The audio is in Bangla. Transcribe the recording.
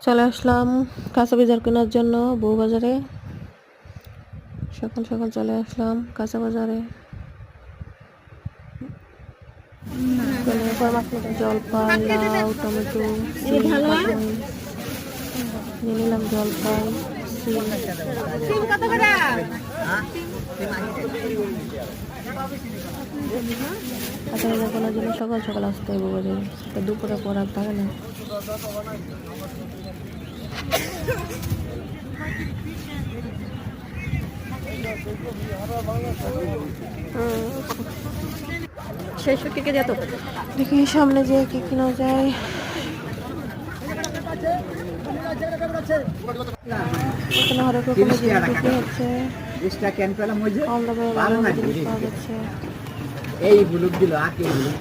চলে আসলাম কাঁচা বাজার কেনার জন্য বউ বাজারে। সকাল সকাল চলে আসলাম কাঁচা বাজারে। জলপাই, লাউ, টমেটো, সিম, কাঁচামরিচ নিয়ে নিলাম। জলপাই, সিম। কাঁচা বাজার কেনার জন্য সকাল সকাল আসতে হবে বাজারে, দুপুরে পর আর থাকে না। দেখি সামনে যে কি কিনা যায়। এখানে হরেক রকমের জিনিস বিক্রি হচ্ছে, কম দামে ভালো ভালো জিনিস পাওয়া যাচ্ছে। এই বুলুক দিল আকে বুলুক